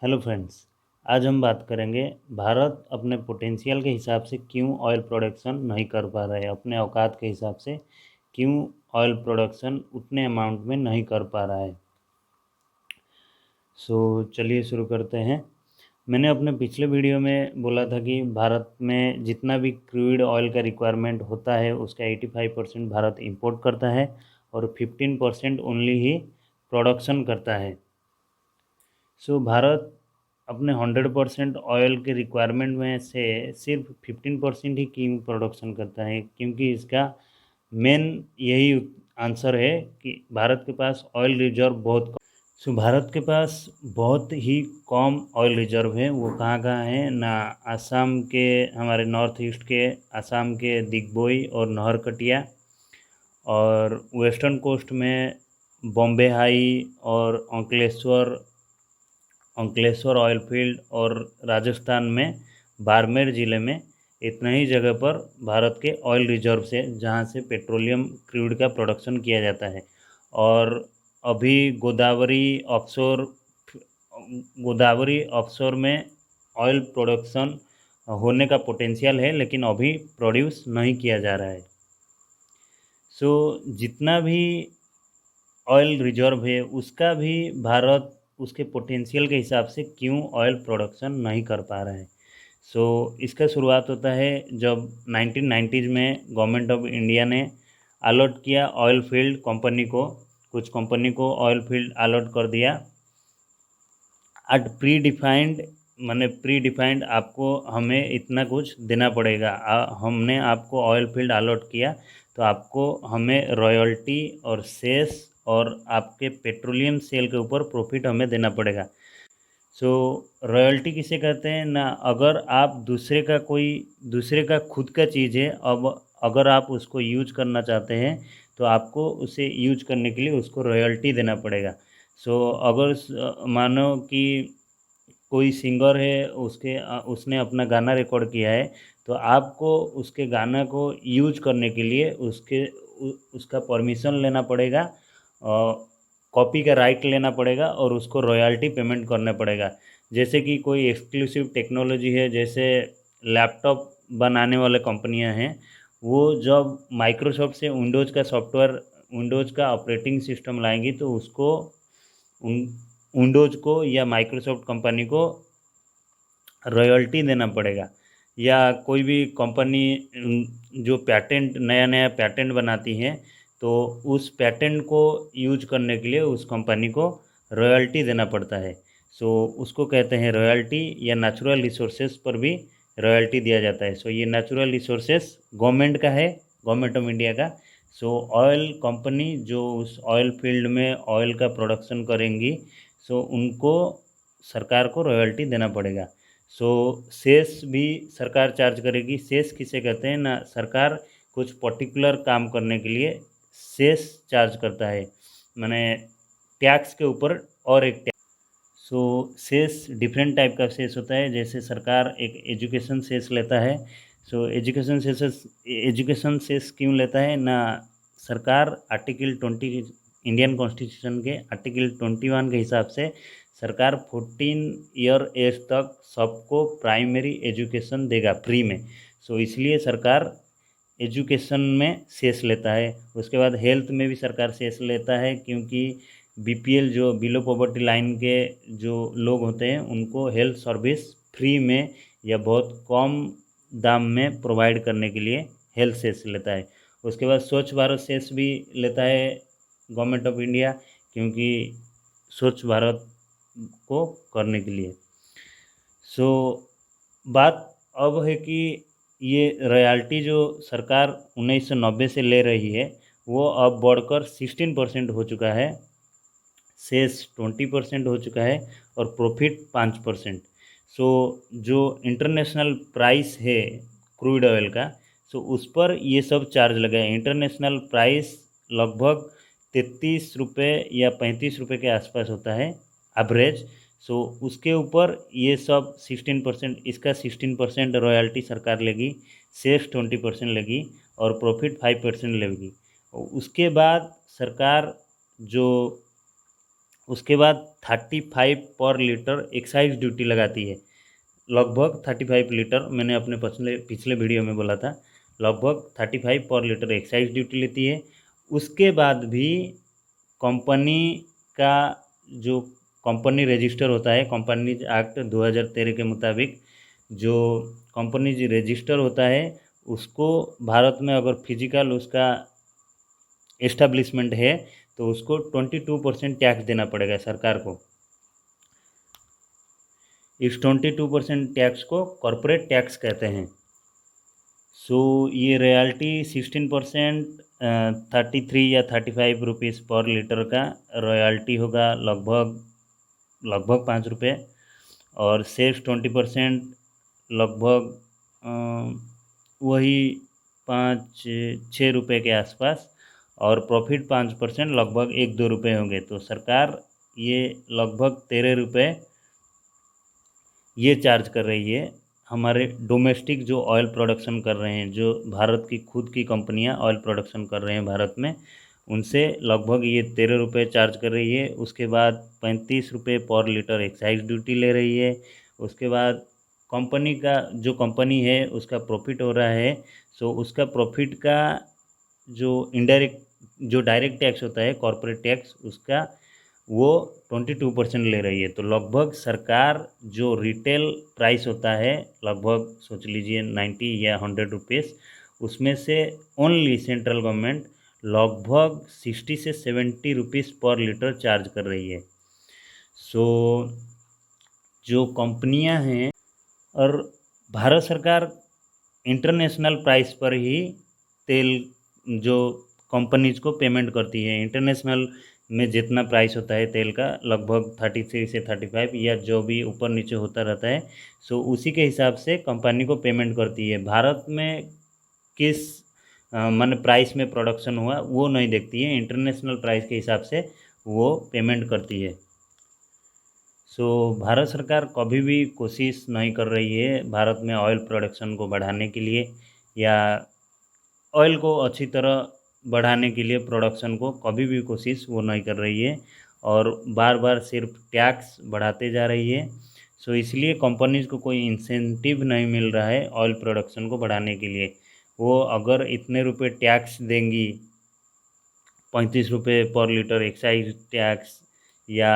Hello friends. आज हम बात करेंगे भारत अपने पोटेंशियल के हिसाब से क्यों ऑयल प्रोडक्शन नहीं कर पा रहा है, अपने औकात के हिसाब से क्यों ऑयल प्रोडक्शन उतने अमाउंट में नहीं कर पा रहा है। चलिए शुरू करते हैं। मैंने अपने पिछले वीडियो में बोला था कि भारत में जितना भी क्रूड ऑयल का रिक्वायरमेंट होता है उसका 85% भारत इंपोर्ट करता है और 15% ओनली ही प्रोडक्शन करता है। भारत अपने 100% ऑयल के रिक्वायरमेंट में से सिर्फ 15% ही क्यों प्रोडक्शन करता है, क्योंकि इसका मेन यही आंसर है कि भारत के पास ऑयल रिजर्व बहुत कम। भारत के पास बहुत ही कम ऑयल रिजर्व है। वो कहाँ कहाँ है ना, आसाम के, हमारे नॉर्थ ईस्ट के आसाम के दिग्बोई और नहरकटिया, और वेस्टर्न कोस्ट में बॉम्बे हाई और अंकलेश्वर ऑयल फील्ड, और राजस्थान में बाड़मेर ज़िले में इतना ही जगह पर भारत के ऑयल रिजर्व से जहाँ से पेट्रोलियम क्रूड का प्रोडक्शन किया जाता है। और अभी गोदावरी ऑफशोर में ऑयल प्रोडक्शन होने का पोटेंशियल है, लेकिन अभी प्रोड्यूस नहीं किया जा रहा है। जितना भी ऑयल रिजर्व है उसका भी भारत उसके पोटेंशियल के हिसाब से क्यों ऑयल प्रोडक्शन नहीं कर पा रहा है। इसका शुरुआत होता है जब 1990s में गवर्नमेंट ऑफ इंडिया ने अलॉट किया ऑयल फील्ड कंपनी को, कुछ कंपनी को ऑयल फील्ड अलॉट कर दिया एट प्री डिफाइंड, मैंने प्री डिफाइंड आपको हमें इतना कुछ देना पड़ेगा। हमने आपको ऑयल फील्ड अलॉट किया तो आपको हमें रॉयल्टी और सेस और आपके पेट्रोलियम सेल के ऊपर प्रॉफिट हमें देना पड़ेगा। रॉयल्टी किसे कहते हैं ना, अगर आप दूसरे का खुद का चीज़ है, अब अगर आप उसको यूज करना चाहते हैं तो आपको उसे यूज करने के लिए उसको रॉयल्टी देना पड़ेगा। अगर मानो कि कोई सिंगर है, उसने अपना गाना रिकॉर्ड किया है, तो आपको उसके गाना को यूज करने के लिए उसका परमिशन लेना पड़ेगा, कॉपी का राइट लेना पड़ेगा और उसको रॉयल्टी पेमेंट करना पड़ेगा। जैसे कि कोई एक्सक्लूसिव टेक्नोलॉजी है, जैसे लैपटॉप बनाने वाले कंपनियां हैं, वो जब माइक्रोसॉफ्ट से विंडोज़ का ऑपरेटिंग सिस्टम लाएंगी तो उसको उन विंडोज़ को या माइक्रोसॉफ्ट कंपनी को रॉयल्टी देना पड़ेगा। या कोई भी कंपनी जो नया नया पैटेंट बनाती है तो उस पैटेंट को यूज करने के लिए उस कंपनी को रॉयल्टी देना पड़ता है। उसको कहते हैं रॉयल्टी, या नेचुरल रिसोर्सेज पर भी रॉयल्टी दिया जाता है। ये नेचुरल रिसोर्सेज गवर्नमेंट का है, गवर्नमेंट ऑफ इंडिया का। ऑयल कंपनी जो उस ऑयल फील्ड में ऑयल का प्रोडक्शन करेंगी, उनको सरकार को रॉयल्टी देना पड़ेगा। सेस भी सरकार चार्ज करेगी। सेस किसे कहते हैं ना, सरकार कुछ पर्टिकुलर काम करने के लिए सेस चार्ज करता है, माने टैक्स के ऊपर और एक टैक्स। सेस डिफरेंट टाइप का सेस होता है। जैसे सरकार एक एजुकेशन सेस लेता है। एजुकेशन सेस क्यों लेता है ना, सरकार आर्टिकल 20 इंडियन कॉन्स्टिट्यूशन के आर्टिकल 21 के हिसाब से सरकार 14 एज तक सबको प्राइमरी एजुकेशन देगा फ्री में। इसलिए सरकार एजुकेशन में सेस लेता है। उसके बाद हेल्थ में भी सरकार सेस लेता है, क्योंकि बीपीएल जो बिलो पॉवर्टी लाइन के जो लोग होते हैं उनको हेल्थ सर्विस फ्री में या बहुत कम दाम में प्रोवाइड करने के लिए हेल्थ सेस लेता है। उसके बाद स्वच्छ भारत सेस भी लेता है गवर्नमेंट ऑफ इंडिया, क्योंकि स्वच्छ भारत को करने के लिए। बात अब है कि ये रॉयल्टी जो सरकार 1990 से ले रही है वो अब बढ़कर 16% हो चुका है, सेस 20% हो चुका है और प्रॉफिट 5%। जो इंटरनेशनल प्राइस है क्रूड ऑयल का, उस पर ये सब चार्ज लगा है। इंटरनेशनल प्राइस लगभग 33 रुपये या 35 रुपये के आसपास होता है एवरेज। उसके ऊपर ये सब 16%, इसका 16% रॉयल्टी सरकार लेगी, सेस 20% लेगी और प्रॉफिट 5% लेगी। उसके बाद सरकार जो उसके बाद 35 पर लीटर एक्साइज ड्यूटी लगाती है। लगभग 35 लीटर, मैंने अपने पिछले पिछले वीडियो में बोला था, लगभग 35 पर लीटर एक्साइज ड्यूटी लेती है। उसके बाद भी कंपनी का जो कंपनी रजिस्टर होता है, कंपनीज एक्ट 2013 के मुताबिक जो कंपनीज रजिस्टर होता है, उसको भारत में अगर फिजिकल उसका एस्टेब्लिशमेंट है तो उसको 22% टैक्स देना पड़ेगा सरकार को। इस 22% टैक्स को कॉरपोरेट टैक्स कहते हैं। सो ये रॉयल्टी 16%, 33 या 35 रुपीज़ पर लीटर का रॉयल्टी होगा, लगभग लगभग 5 रुपये। और सेस 20%, लगभग वही 5-6 रुपये के आसपास। और प्रॉफिट 5%, लगभग 1-2 रुपये होंगे। तो सरकार ये लगभग 13 रुपये ये चार्ज कर रही है हमारे डोमेस्टिक जो ऑयल प्रोडक्शन कर रहे हैं, जो भारत की खुद की कंपनियां ऑयल प्रोडक्शन कर रहे हैं भारत में, उनसे लगभग ये 13 रुपये चार्ज कर रही है। उसके बाद 35 रुपये पर लीटर एक्साइज ड्यूटी ले रही है। उसके बाद कंपनी का जो कंपनी है उसका प्रॉफिट हो रहा है, सो उसका प्रॉफिट का जो इनडायरेक्ट जो डायरेक्ट टैक्स होता है कॉरपोरेट टैक्स, उसका वो 22% ले रही है। तो लगभग सरकार जो रिटेल प्राइस होता है, लगभग सोच लीजिए 90 या 100 रुपीज़, उसमें से ओनली सेंट्रल गवर्नमेंट लगभग 60 से 70 रुपीज़ पर लीटर चार्ज कर रही है। सो जो कंपनियां हैं, और भारत सरकार इंटरनेशनल प्राइस पर ही तेल जो कंपनीज को पेमेंट करती है। इंटरनेशनल में जितना प्राइस होता है तेल का, लगभग 33 से 35 या जो भी ऊपर नीचे होता रहता है, सो उसी के हिसाब से कंपनी को पेमेंट करती है। भारत में किस माने प्राइस में प्रोडक्शन हुआ वो नहीं देखती है, इंटरनेशनल प्राइस के हिसाब से वो पेमेंट करती है। सो भारत सरकार कभी भी कोशिश नहीं कर रही है भारत में ऑयल प्रोडक्शन को बढ़ाने के लिए, या ऑयल को अच्छी तरह बढ़ाने के लिए प्रोडक्शन को कभी भी कोशिश वो नहीं कर रही है, और बार बार सिर्फ टैक्स बढ़ाते जा रही है। सो इसलिए कंपनीज़ को कोई इंसेंटिव नहीं मिल रहा है ऑयल प्रोडक्शन को बढ़ाने के लिए। वो अगर इतने रुपए टैक्स देंगी, 35 रुपये पर लीटर एक्साइज टैक्स, या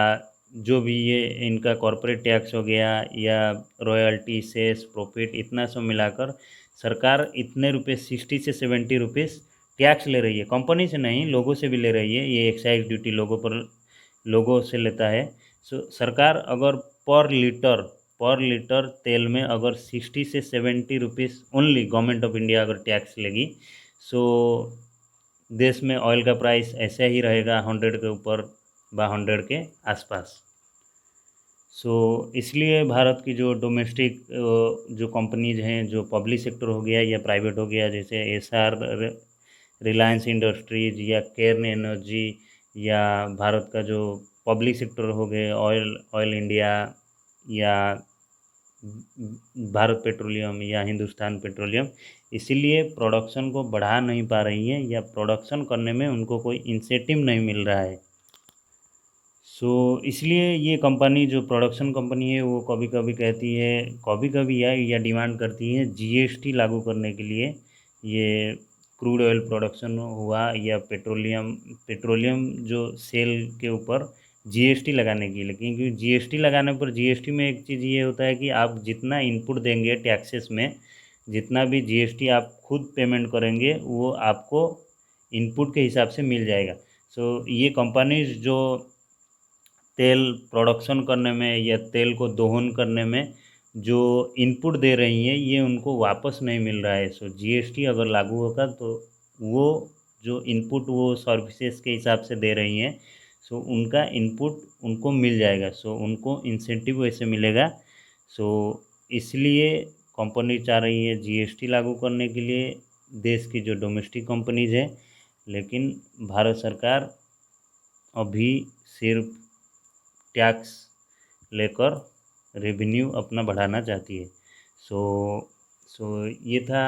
जो भी ये इनका कॉरपोरेट टैक्स हो गया, या रॉयल्टी, सेस, प्रॉफिट, इतना सब मिलाकर सरकार इतने रुपए 60 से 70 रुपीज़ टैक्स ले रही है। कंपनी से नहीं, लोगों से भी ले रही है। ये एक्साइज ड्यूटी लोगों से लेता है। सो सरकार अगर पर लीटर तेल में अगर 60 से 70 rupees only government of India अगर टैक्स लेगी, सो देश में ऑयल का प्राइस ऐसे ही रहेगा 100 के ऊपर व 100 के आसपास। सो इसलिए भारत की जो डोमेस्टिक जो कंपनीज हैं, जो पब्लिक सेक्टर हो गया या प्राइवेट हो गया, जैसे एसआर, रिलायंस इंडस्ट्रीज या केर्न एनर्जी, या भारत का जो पब्लिक सेक्टर हो गए ऑयल ऑयल इंडिया, या भारत पेट्रोलियम या हिंदुस्तान पेट्रोलियम, इसीलिए प्रोडक्शन को बढ़ा नहीं पा रही हैं, या प्रोडक्शन करने में उनको कोई इंसेंटिव नहीं मिल रहा है। सो इसलिए ये कंपनी जो प्रोडक्शन कंपनी है वो कभी कभी कहती है, कभी कभी या डिमांड करती है जीएसटी लागू करने के लिए। ये क्रूड ऑयल प्रोडक्शन हुआ या पेट्रोलियम पेट्रोलियम जो सेल के ऊपर जीएसटी लगाने की। लेकिन क्योंकि जीएसटी लगाने पर, जीएसटी में एक चीज़ ये होता है कि आप जितना इनपुट देंगे टैक्सेस में, जितना भी जीएसटी आप खुद पेमेंट करेंगे वो आपको इनपुट के हिसाब से मिल जाएगा। सो ये कंपनीज जो तेल प्रोडक्शन करने में या तेल को दोहन करने में जो इनपुट दे रही हैं, ये उनको वापस नहीं मिल रहा है। सो जीएसटी अगर लागू होगा तो वो जो इनपुट वो सर्विसेज के हिसाब से दे रही हैं, सो उनका इनपुट उनको मिल जाएगा, सो उनको इंसेंटिव वैसे मिलेगा। सो इसलिए कंपनी चाह रही है जीएसटी लागू करने के लिए देश की जो डोमेस्टिक कंपनीज है। लेकिन भारत सरकार अभी सिर्फ टैक्स लेकर रेवेन्यू अपना बढ़ाना चाहती है। सो सो ये था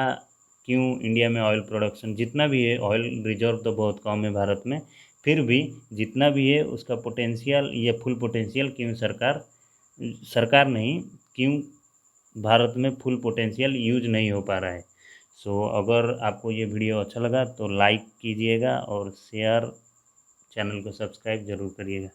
क्यों इंडिया में ऑयल प्रोडक्शन जितना भी है, ऑयल रिजर्व तो बहुत कम है भारत में, फिर भी जितना भी है उसका पोटेंशियल या फुल पोटेंशियल क्यों सरकार नहीं, क्यों भारत में फुल पोटेंशियल यूज नहीं हो पा रहा है। सो अगर आपको ये वीडियो अच्छा लगा तो लाइक कीजिएगा और शेयर, चैनल को सब्सक्राइब ज़रूर करिएगा।